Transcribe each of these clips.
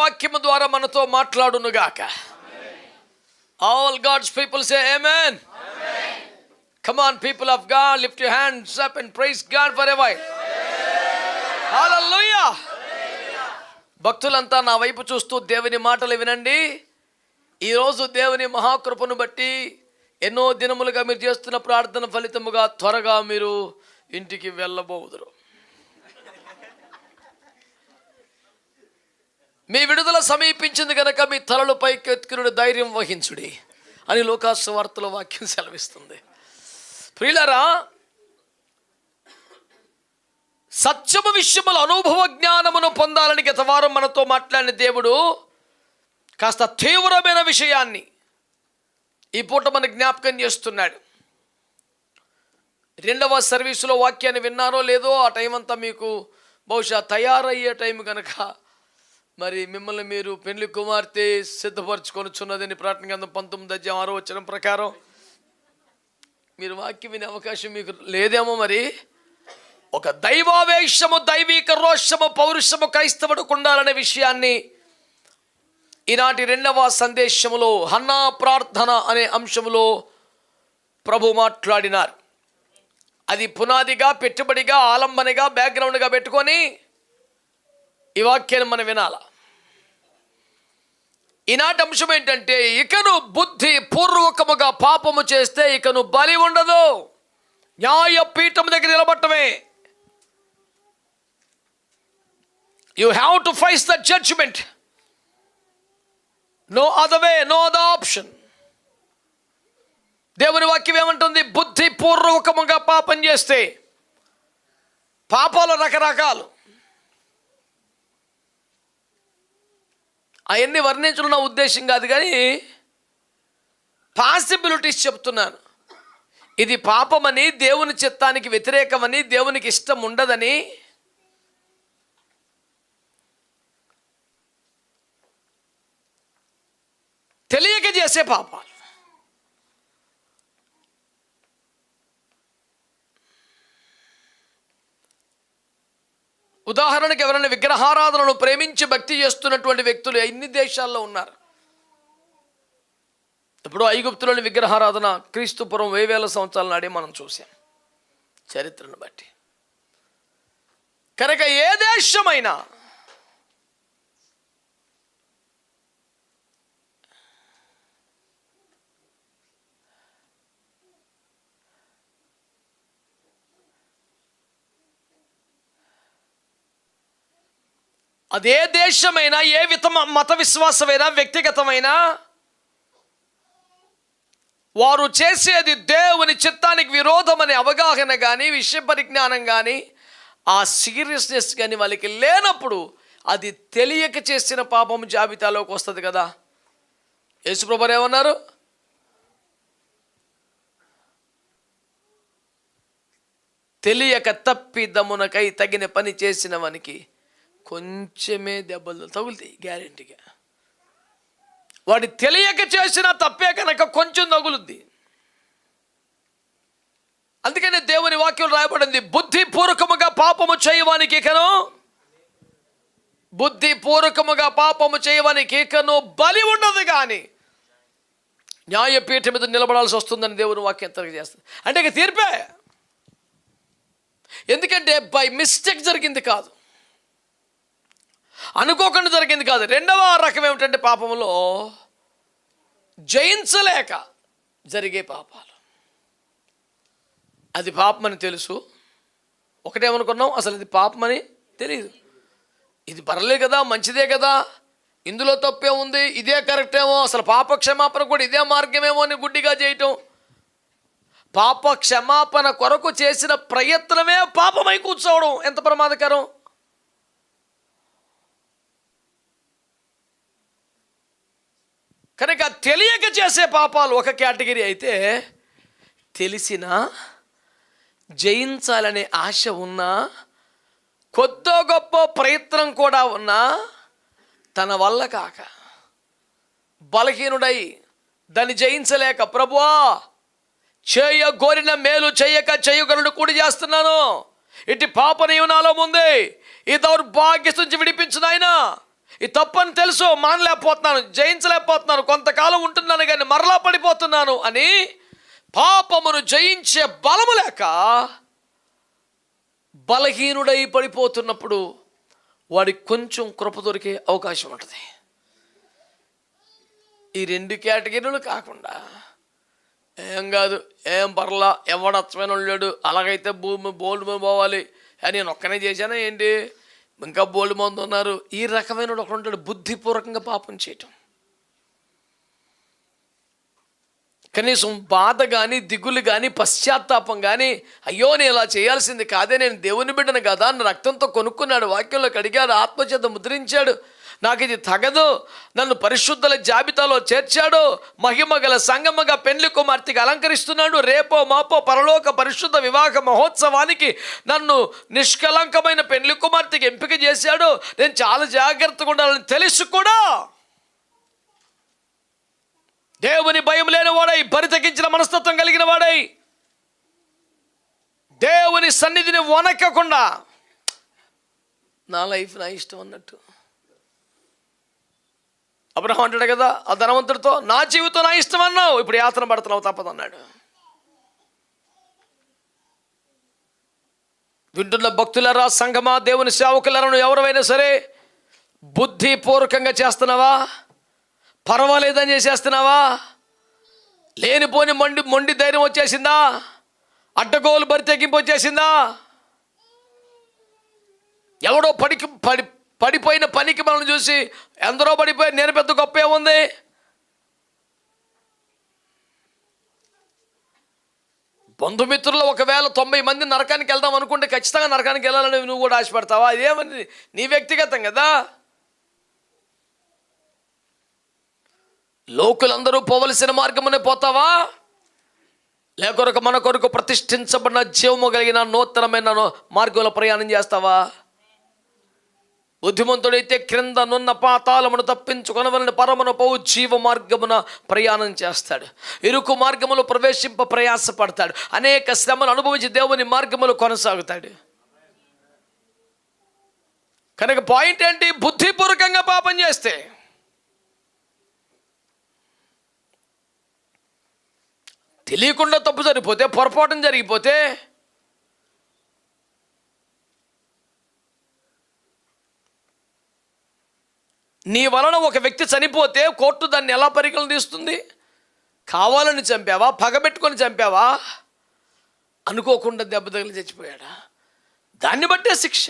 వాక్యము ద్వారా మనతో మాట్లాడునుగాక. All God's people say amen. Come on, people of God, lift your hands up and praise God for a while. Hallelujah. భక్తులంతా నా వైపు చూస్తూ దేవుని మాటలు వినండి. ఈరోజు దేవుని మహాకృపను బట్టి ఎన్నో దినములుగా మీరు చేస్తున్న ప్రార్థన ఫలితముగా త్వరగా మీరు ఇంటికి వెళ్ళబోదురు. మీ విడుదల సమీపించింది కనుక మీ తలలు పైకెత్తుకుని ధైర్యం వహించుడి అని లూకాసు వార్తలో వాక్యం సెలవిస్తుంది. ప్రియులారా, సత్యము విషయముల అనుభవ జ్ఞానమును పొందాలని గత వారం మనతో మాట్లాడిన దేవుడు కాస్త తీవ్రమైన విషయాన్ని ఈ పూట మనకు జ్ఞాపకం చేస్తున్నాడు. రెండవ సర్వీసులో వాక్యాన్ని విన్నారో లేదో, ఆ టైం అంతా మీకు బహుశా తయారయ్యే టైం కనుక మరి మిమ్మల్ని మీరు పెళ్లి కుమార్తె సిద్ధపరచుకొనుచున్నదని ప్రకటన గ్రంథం 19:6 ప్రకారం మీరు వాక్యం వినే అవకాశం మీకు లేదేమో. మరి ఒక దైవావేశము, దైవిక రోషము, పౌరుషము క్రైస్తవుడికి ఉండాలనే విషయాన్ని ఈనాటి రెండవ సందేశములో హన్నా ప్రార్థన అనే అంశములో ప్రభు మాట్లాడినారు. అది పునాదిగా, పెట్టుబడిగా, ఆలంబనగా, బ్యాక్గ్రౌండ్గా పెట్టుకొని ఈ వాక్యాన్ని మనం వినాల. ఈనాటి అంశం ఏంటంటే, ఇకను బుద్ధి పూర్వకముగా పాపము చేస్తే ఇకను బలి ఉండదు, న్యాయ పీఠం దగ్గర నిలబట్టమే. You have to face the judgement, no other way, no other option. దేవుని వాక్యం ఏమంటుంది? బుద్ధి పూర్వకముగా పాపం చేస్తే, పాపాలు రకరకాలు, అవన్నీ వర్ణించడం నా ఉద్దేశం కాదు, కానీ పాసిబిలిటీస్ చెప్తున్నాను. ఇది పాపమని, దేవుని చిత్తానికి వ్యతిరేకమని, దేవునికి ఇష్టం ఉండదని, తెలియక చేసే పాపాలు. ఉదాహరణకు ఎవరైనా విగ్రహారాధనను ప్రేమించి భక్తి చేస్తున్నటువంటి వ్యక్తులు ఎన్ని దేశాల్లో ఉన్నారు. ఇప్పుడు ఐగుప్తులోని విగ్రహారాధన క్రీస్తుపురం 1000 సంవత్సరాల నాడే మనం చూసాం చరిత్రను బట్టి. కనుక ఏ దేశమైనా అదే దేశమైనా, ఏ మత విశ్వాసమైనా, వ్యక్తిగతమైనా, వారు చేసేది దేవుని చిత్తానికి విరోధమనే అవగాహన కానీ, విషయ పరిజ్ఞానం కానీ, ఆ సీరియస్నెస్ కానీ వాళ్ళకి లేనప్పుడు అది తెలియక చేసిన పాపం జాబితాలోకి వస్తుంది కదా. యేసుప్రభువు ఏమన్నారు? తెలియక తప్పిదమునకై తగిన పని చేసిన వానికి కొంచెమే దెబ్బలు తగులుతాయి గ్యారెంటీగా. వాడి తెలియక చేసిన తప్పే కనుక కొంచెం తగులుద్ది. అందుకనే దేవుని వాక్యం రాయబడింది, బుద్ధిపూర్వకముగా పాపము చేయవానికి ఇకను, బుద్ధిపూర్వకముగా పాపము చేయవానికి ఇకను బలి ఉండదు కానీ న్యాయపీఠం మీద నిలబడాల్సి వస్తుందని దేవుని వాక్యం తెలియజేస్తుంది. అంటే ఇక తీర్పే. ఎందుకంటే బై మిస్టేక్ జరిగింది కాదు, అనుకోకుండా జరిగింది కాదు. రెండవ రకం ఏమిటంటే, పాపంలో జయించలేక జరిగే పాపాలు. అది పాపమని తెలుసు, ఒకటేమనుకున్నాం, అసలు ఇది పాపమని తెలియదు. ఇది పర్లే కదా, మంచిదే కదా, ఇందులో తప్పే ఉంది, ఇదే కరెక్టేమో, అసలు పాప క్షమాపణ కూడా ఇదే మార్గమేమో అని గుడ్డిగా చేయటం. పాప క్షమాపణ కొరకు చేసిన ప్రయత్నమే పాపమై కూర్చోవడం ఎంత ప్రమాదకరం. కనుక తెలియక చేసే పాపాలు ఒక కేటగిరీ అయితే, తెలిసినా జయించాలనే ఆశ ఉన్నా, కొద్దో గొప్ప ప్రయత్నం కూడా ఉన్నా, తన వల్ల కాక బలహీనుడై దాన్ని జయించలేక, ప్రభువా చేయగోరిన మేలు చేయక చేయగలను కూడి చేస్తున్నాను, ఇటు పాప నియమనాలో ఉంది, ఈ దౌర్భాగ్య నుంచి విడిపించు నాయనా, ఈ తప్పని తెలుసు, మానలేకపోతున్నాను, జయించలేకపోతున్నాను, కొంతకాలం ఉంటున్నాను కానీ మరలా పడిపోతున్నాను అని పాపమును జయించే బలము లేక బలహీనుడై పడిపోతున్నప్పుడు వాడికి కొంచెం కృప దొరికే అవకాశం ఉంటుంది. ఈ 2 కేటగిరీలు కాకుండా ఏం కాదు, ఏం పర్లా, ఎవడచ్చమైన లేడు, అలాగైతే భూమి బోల్డ్ పోవాలి అని నేను ఒక్కనే చేశానా ఏంటి, ఇంకా బోల్డ్ మంది ఉన్నారు, ఈ రకమైన ఒకడు ఉంటాడు. బుద్ధిపూర్వకంగా పాపం చేయటం, కనీసం బాధ కానీ, దిగులు కానీ, పశ్చాత్తాపం కానీ, అయ్యో నేను ఇలా చేయాల్సింది కాదే, నేను దేవుని బిడ్డను కదా, నా రక్తంతో కొనుక్కున్నాడు, వాక్యంలో కడిగాడు, ఆత్మచేత ముద్రించాడు, నాకు ఇది తగదు, నన్ను పరిశుద్ధుల జాబితాలో చేర్చాడు, మహిమ గల సంగమగా పెండ్లి కుమార్తెగా అలంకరిస్తున్నాడు, రేపో మాపో పరలోక పరిశుద్ధ వివాహ మహోత్సవానికి నన్ను నిష్కలంకమైన పెండ్లి కుమార్తెకి ఎంపిక చేశాడు, నేను చాలా జాగ్రత్తగా ఉండాలని తెలుసు కూడా దేవుని భయం లేని వాడై, పరితగించిన మనస్తత్వం కలిగిన వాడై, దేవుని సన్నిధిని వనకకుండా నా లైఫ్ నా ఇష్టం అన్నట్టు. అబ్రహాం అంటాడు కదా ఆ ధనవంతుడితో, నా జీవితం నా ఇష్టం అన్నావు, ఇప్పుడు యాతన పడుతున్నావు తప్పదన్నాడు. వింటున్న భక్తులరా, సంఘమా, దేవుని సేవకులను ఎవరైనా సరే, బుద్ధిపూర్వకంగా చేస్తున్నావా, పర్వాలేదని చేసేస్తున్నావా, లేనిపోని మొండి ధైర్యం వచ్చేసిందా, అడ్డగోలు బరితెగింపు వచ్చేసిందా, ఎవడో పడిపోయిన పనికి మనం చూసి ఎందరో పడిపోయి నేను పెద్ద గొప్ప ఏముంది, బంధుమిత్రులు ఒకవేళ 90 మంది నరకానికి వెళ్దాం అనుకుంటే ఖచ్చితంగా నరకానికి వెళ్ళాలని నువ్వు కూడా ఆశపడతావా? ఇదేమని నీ వ్యక్తిగతం కదా. లోకులందరూ పోవలసిన మార్గమునే పోతావా, లేకొరకు మన కొరకు ప్రతిష్ఠించబడిన జీవము కలిగిన నూతనమైన మార్గంలో ప్రయాణం చేస్తావా? బుద్ధిమంతుడైతే క్రిందనున్న పాతాళమును తప్పించుకొనవలన పరమున పోవు జీవ మార్గమున ప్రయాణం చేస్తాడు. ఇరుకు మార్గములు ప్రవేశింప ప్రయాసపడతాడు. అనేక శ్రమలు అనుభవించి దేవుని మార్గములు కొనసాగుతాడు. కనుక పాయింట్ ఏంటి? బుద్ధిపూర్వకంగా పాపం చేస్తే, తెలియకుండా తప్పు జరిగిపోతే, పొరపాటున జరిగిపోతే, నీ వలన ఒక వ్యక్తి చనిపోతే కోర్టు దాన్ని ఎలా పరిగణన తీస్తుంది? కావాలని చంపావా, పగబెట్టుకొని చంపావా, అనుకోకుండా దెబ్బ తగిలి చచ్చిపోయాడా, దాన్ని బట్టే శిక్ష.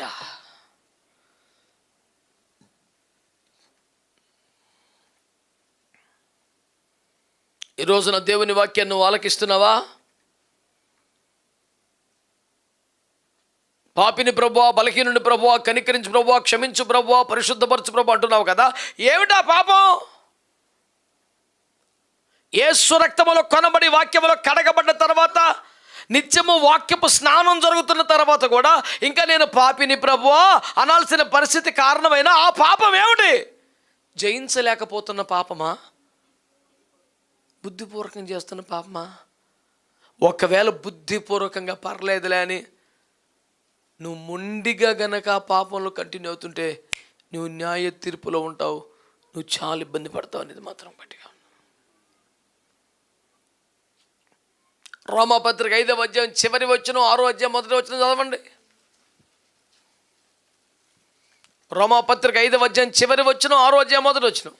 ఈ రోజున దేవుని వాక్యాన్ని నువ్వు ఆలకిస్తున్నావా? పాపిని ప్రభువా, బలహీనుని ప్రభువా, కనికరించు ప్రభువా, క్షమించు ప్రభువా, పరిశుద్ధపరచు ప్రభు అంటున్నావు కదా. ఏమిటా పాపం? యేసు రక్తములో కొనబడి వాక్యములో కడగబడిన తర్వాత, నిత్యము వాక్యపు స్నానం జరుగుతున్న తర్వాత కూడా ఇంకా నేను పాపిని ప్రభువా అనాల్సిన పరిస్థితి కారణమైన ఆ పాపం ఏమిటి? జయించలేకపోతున్న పాపమా, బుద్ధిపూర్వకంగా చేస్తున్న పాపమా? ఒకవేళ బుద్ధిపూర్వకంగా పర్లేదులే అని నువ్వు మొండిగా గనక పాపంలో కంటిన్యూ అవుతుంటే నువ్వు న్యాయ తీర్పులో ఉంటావు, నువ్వు చాలా ఇబ్బంది పడతావు అనేది మాత్రం గట్టిగా. రోమాపత్రిక 5వ అధ్యాయం చివరి వచనం, 6వ అధ్యాయం మొదటి వచనం చదవండి. రోమాపత్రిక 5వ అధ్యాయం చివరి వచనం, 6వ అధ్యాయం మొదటి వచనం.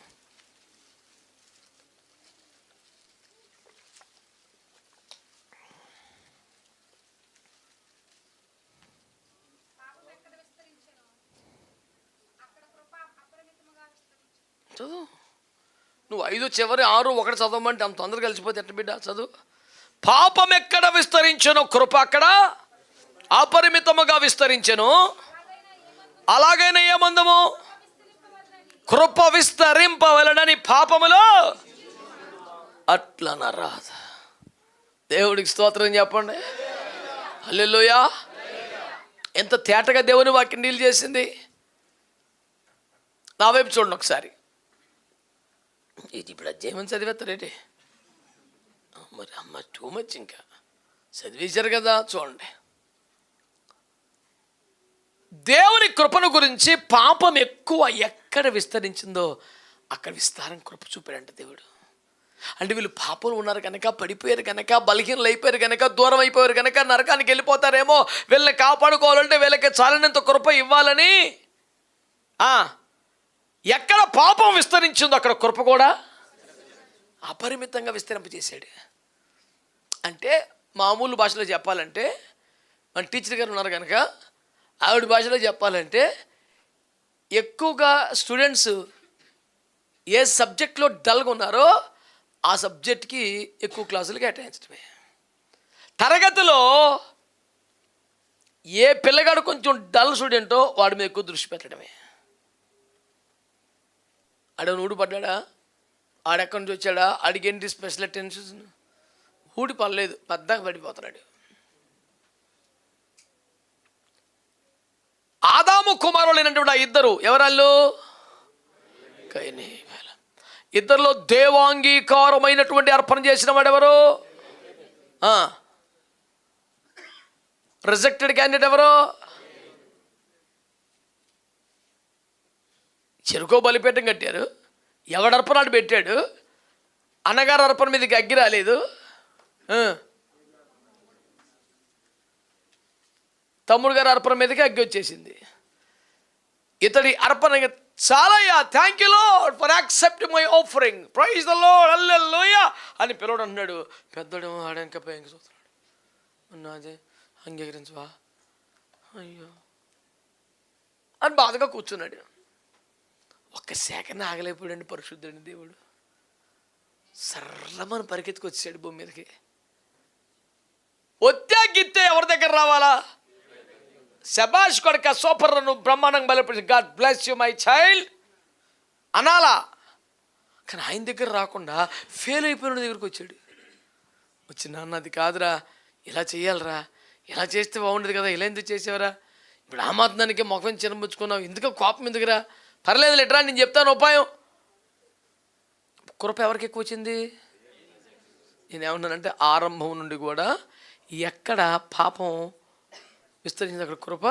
చదువు. నువ్వు 5 చివరి 6 ఒకటి చదవమంటే అంత తొందరగా కలిసిపోతే ఎట్ట బిడ్డ? చదువు. పాపం ఎక్కడ విస్తరించెనో కృప అక్కడ అపరిమితముగా విస్తరించెను, అలాగైనా ఏమందము కృప విస్తరింపవలనని పాపములో అట్లా నరాదు. దేవుడికి స్తోత్రం చెప్పండి. హల్లెలూయా. ఎంత తేటగా దేవుని వాక్యం డీల్ చేసింది. నా వైపు చూడండి ఒకసారి. ఇది ఇప్పుడు అధ్యాయం చదివేస్తారేంటి? మరి అమ్మ టూ మచ్, ఇంకా చదివేశారు కదా. చూడండి, దేవుని కృపను గురించి పాపం ఎక్కువ ఎక్కడ విస్తరించిందో అక్కడ విస్తారం కృప చూపాడంట దేవుడు. అంటే వీళ్ళు పాపంలో ఉన్నారు కనుక, పడిపోయారు కనుక, బలహీనలు అయిపోయారు కనుక, దూరం అయిపోయారు కనుక, నరకానికి వెళ్ళిపోతారేమో, వీళ్ళని కాపాడుకోవాలంటే వీళ్ళకి చాలినంత కృప ఇవ్వాలని ఎక్కడ పాపం విస్తరించిందో అక్కడ కృప కూడా అపరిమితంగా విస్తరింపజేశాడు. అంటే మామూలు భాషలో చెప్పాలంటే, మన టీచర్ గారు ఉన్నారు కనుక ఆవిడ భాషలో చెప్పాలంటే, ఎక్కువగా స్టూడెంట్స్ ఏ సబ్జెక్ట్లో డల్గా ఉన్నారో ఆ సబ్జెక్ట్కి ఎక్కువ క్లాసులు కేటాయించడమే. తరగతిలో ఏ పిల్లగాడు కొంచెం డల్ స్టూడెంటో వాడి మీద ఎక్కువ దృష్టి పెట్టడమే. ఆడ పడ్డా, ఆడెక్కడి నుంచి వచ్చాడా, ఆడికేంటి స్పెషల్ అటెన్షన్, ఊడి పడలేదు, పెద్దగా పడిపోతున్నాడు. ఆదాము కుమారులు అయినటువంటి ఆ ఇద్దరు ఎవరాళ్ళు? కయీను. ఇద్దరిలో దేవాంగీకారమైనటువంటి అర్పణ చేసిన వాడు ఎవరు? రిజెక్టెడ్ క్యాండిడేట్ ఎవరు? చెరుకో బలిపీఠం కట్టారు, ఎవడు అర్పణాడు పెట్టాడు, అన్నగారు అర్పణ మీదకి అగ్గి రాలేదు, తమ్ముడు గారు అర్పణ మీదకి అగ్గి వచ్చేసింది. ఇతడి అర్పణ చాలా, thank you Lord for accepting my offering, praise the Lord, hallelujah అని పిల్లడు అన్నాడు. పెద్దడు ఆడంక పైకి చూస్తున్నాడు, అదే అంగీకరించవా అయ్యో అని బాధగా కూర్చున్నాడు. ఒక్క సెకండ్ ఆగలేకపోయాడండి పరిశుద్ధుడిని దేవుడు. సర్రమని పరిగెత్తుకు వచ్చాడు భూమి మీదకి. ఒత్తే గిత్తే ఎవరి దగ్గర రావాలా? శబాష్ కొడుక, సూపర్, నువ్వు బ్రహ్మాండంగా బలపడి, God bless you my child అనాలా. కానీ ఆయన దగ్గర రాకుండా ఫెయిల్ అయిపోయిన దగ్గరికి వచ్చాడు. వచ్చి, నాన్న అది కాదురా, ఇలా చేయాలరా, ఇలా చేస్తే బాగుండదు కదా, ఇలా ఎందుకు చేసేవరా, ఇప్పుడు ఆ మాత్రానికి ముఖం చిన్నపుచ్చుకున్నావు, ఎందుకు కోపం ఎందుకురా, పర్లేదు లెటరా నేను చెప్తాను ఉపాయం. కృప ఎవరికి ఎక్కువ వచ్చింది? నేను ఏమన్నానంటే, ఆరంభం నుండి కూడా ఎక్కడ పాపం విస్తరించింది అక్కడ కృప.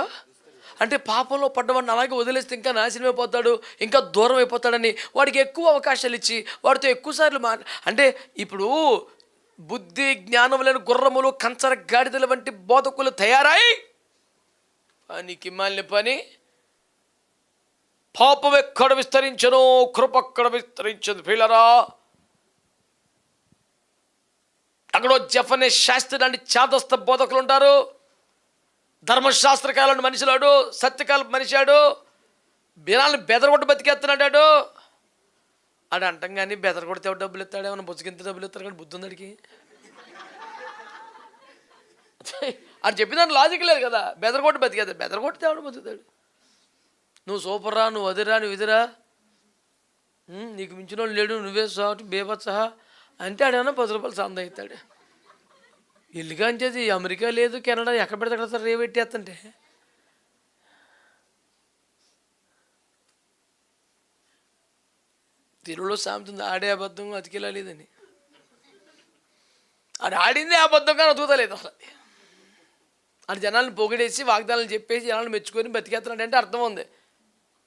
అంటే పాపంలో పడ్డవాడిని అలాగే వదిలేస్తే ఇంకా నాశనం అయిపోతాడు, ఇంకా దూరం అయిపోతాడని వాడికి ఎక్కువ అవకాశాలు ఇచ్చి వాడితో ఎక్కువసార్లు అంటే ఇప్పుడు బుద్ధి జ్ఞానం లేని గుర్రములు, కంచర గాడిదల వంటి బోధకులు తయారై పనికి మాలిన పని. పాపం ఎక్కడ విస్తరించను, కృప అక్కడ విస్తరించదు. పిల్లరా, అక్కడో జఫనే శాస్త్రి లాంటి చాదస్త బోధకులు ఉంటారు, ధర్మశాస్త్రకాలను మనిషిలాడు, సత్యకాల మనిషాడు, బినాలను బెదరగొట్టు బతికేస్తున్నాడు. ఆడు అంటాం కానీ బెదరగొడితే ఎవరు డబ్బులు ఇస్తాడు, ఏమన్నా బుజ్జగింత డబ్బులు ఇస్తాడు, కానీ బుద్ధి ఉందడికి. అని చెప్పిన లాజిక్ లేదు కదా, బెదరగొట్టు బతికేస్తాడు, బెదరగొట్టితే ఎవడు బతుకుతాడు. నువ్వు సూపర్ రా, నువ్వు అదిరా, నువ్వు ఇదిరా, నీకు మించిన వాళ్ళు లేడు, నువ్వే సాటు బేబత్సహా అంటే ఆడేమన్నా 10 రూపాయలు సంద అవుతాడు. ఇల్లుగాంచేది అమెరికా లేదు, కెనడా, ఎక్కడ పెడితే అక్కడ రేవెట్టేస్తుంటే తెలుగులో సామెతుంది, ఆడే అబద్ధం అతికిలా లేదని. ఆడు ఆడిందే అబద్ధం కానీ అతుకుతలేదు అసలు. ఆడు జనాలను పొగిడేసి వాగ్దానాలు చెప్పేసి జనాలను మెచ్చుకొని బతికేస్తున్నాడు అంటే అర్థం ఉంది.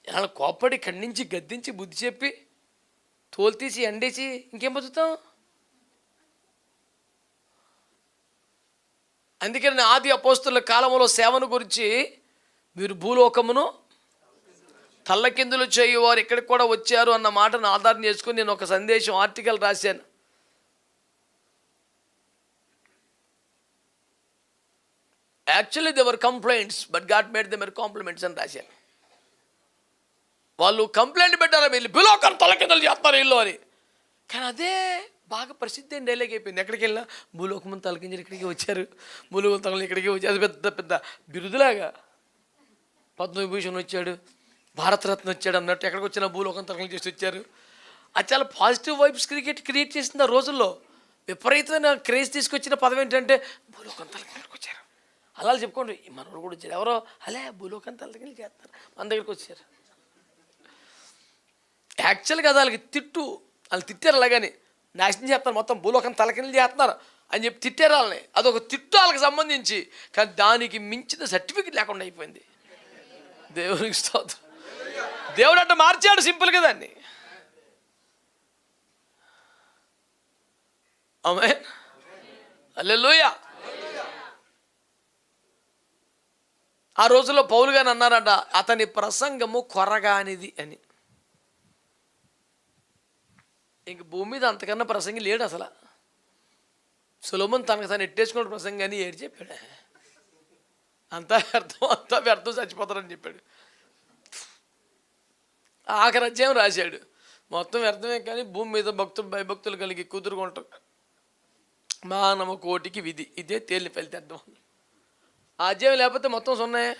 జనాలు కోప్పడి ఖండించి గద్దించి బుద్ధి చెప్పి తోలు తీసి ఎండేసి ఇంకేం బతుకుతాం. అందుకని ఆది అపోస్తుల కాలంలో సేవను గురించి, మీరు భూలోకమును తల్లకిందులు చేయువారు ఇక్కడికి కూడా వచ్చారు అన్న మాటను ఆధారం చేసుకుని నేను ఒక సందేశం ఆర్టికల్ రాశాను. Actually they were complaints but God made them compliments అని రాశాను. వాళ్ళు కంప్లైంట్ పెట్టారు, వీళ్ళు భూలోకం తలకిందులు చేస్తారు వీళ్ళు అని. కానీ అదే బాగా ప్రసిద్ధి అయిన డైలాగ్ అయిపోయింది. ఎక్కడికి వెళ్ళినా భూలోకం తలకింజలు ఇక్కడికి వచ్చారు, భూలోకం తలకి ఇక్కడికి వచ్చారు. అది పెద్ద పెద్ద బిరుదులాగా పద్మవిభూషణ్ వచ్చాడు, భారతరత్న వచ్చాడు అన్నట్టు ఎక్కడికి వచ్చినా భూలోకం తలకి చేసి వచ్చారు. అది చాలా పాజిటివ్ వైబ్స్ క్రియేట్ చేసింది ఆ రోజుల్లో. విపరీతమైన క్రేజ్ తీసుకొచ్చిన పదం ఏంటంటే భూలోకం తలకి ఇక్కడికి వచ్చారు. అలా చెప్పుకోండి, మనోడు కూడా వచ్చారు, ఎవరో అలే భూలోకం తలకి చేస్తారు, మన దగ్గరికి వచ్చారు. యాక్చువల్గా అది వాళ్ళకి తిట్టు, వాళ్ళు తిట్టారు, అలాగని నాశనం చేస్తారు, మొత్తం భూలోకం తలకిందులు చేస్తున్నారు అని చెప్పి తిట్టారు వాళ్ళని. అదొక తిట్టు వాళ్ళకి సంబంధించి. కానీ దానికి మించిన సర్టిఫికెట్ లేకుండా అయిపోయింది. దేవునికి స్తోత్రం. దేవుడు అట్ట మార్చాడు సింపుల్గా దాన్ని. ఆమేన్, హల్లెలూయా. ఆ రోజుల్లో పౌలు గారు అన్నారట, అతని ప్రసంగము కొరగానిది అని. ఇంక భూమి మీద అంతకన్నా ప్రసంగి లేడు అసలు. సొలొమోను తనకు తను ఎట్టేసుకున్న ప్రసంగం అని ఏడు చెప్పాడు. అంతా వ్యర్థం చచ్చిపోతారని చెప్పాడు. ఆఖరి అధ్యాయం రాశాడు, మొత్తం వ్యర్థమే కానీ భూమి మీద భక్తులు భయభక్తులు కలిగి కుదురుకుంటాం మానవ కోటికి విధి, ఇదే తేలిన ఫలితార్థం. ఆ అధ్యాయం లేకపోతే మొత్తం సున్నాయే.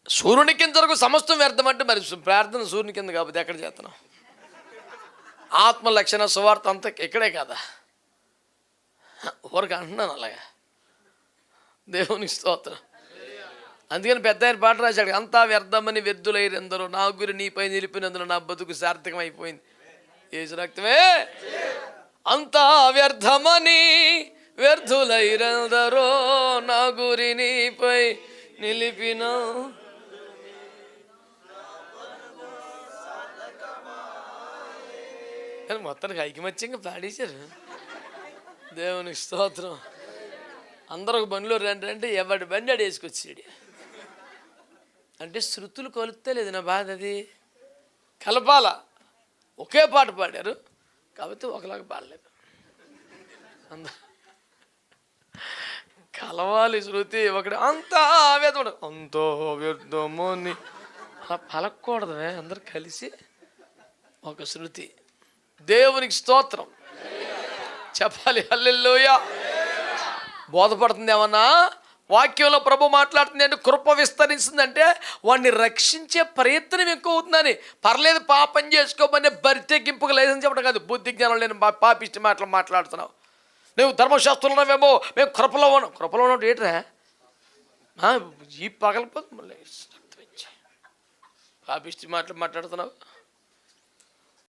సూర్యుని కింద వరకు సమస్తం వ్యర్థం అంటే మరి ప్రార్థన సూర్యుని కింద కాకపోతే ఎక్కడ చేస్తున్నాం? ఆత్మ లక్షణ సువార్త అంతా ఇక్కడే కదా. ఊరికి అంటున్నాను అలాగా. దేవునికి స్తోత్రం. అందుకని పెద్ద ఆయన పాట రాశాడు, అంతా వ్యర్థమని వ్యర్థులైరెందరో నా గురి నీపై నిలిపినందున నా బతుకు సార్థకం అయిపోయింది. యేసు రక్తమే. అంతా వ్యర్థమని వ్యర్థులైరెందరో నా గురి నీపై నిలిపిన. మొత్తానికి ఐకమత్యంగా పాడేశారు. దేవునికి స్తోత్రం. అందరూ ఒక బండిలో రండి ఎవడి బండి ఆడు వేసుకొచ్చాడు. అంటే శృతులు కొలిస్తే లేదు నా బాధ. అది కలపాల. ఒకే పాట పాడారు కాబట్టి ఒకలాగా పాడలేదు. కలవాలి శృతి. ఒకటి అంతా వ్యర్థం, అంతో వ్యర్థమని అలా పలకూడదు. అందరు కలిసి ఒక శృతి. దేవునికి స్తోత్రం చెప్పాలి. హల్లెలూయా. బోధపడుతుంది ఏమన్నా? వాక్యంలో ప్రభు మాట్లాడుతుంది అంటే కృప విస్తరిస్తుందంటే వాడిని రక్షించే ప్రయత్నం ఎక్కువ అవుతుందని. పర్లేదు పాపం చేసుకోమని బరితెగింపుకు లైసెన్స్ చెప్పడం కాదు. బుద్ధి జ్ఞానం లేని పాపిష్టి మాటలు మాట్లాడుతున్నావు. నువ్వు ధర్మశాస్త్రంలోనేమో మేము కృపలో ఉన్నాం. కృపలో ఉన్నట్టు ఏంట్రా ఈ పగలపోతుంది. మళ్ళీ పాపిష్టి మాటలు మాట్లాడుతున్నావు.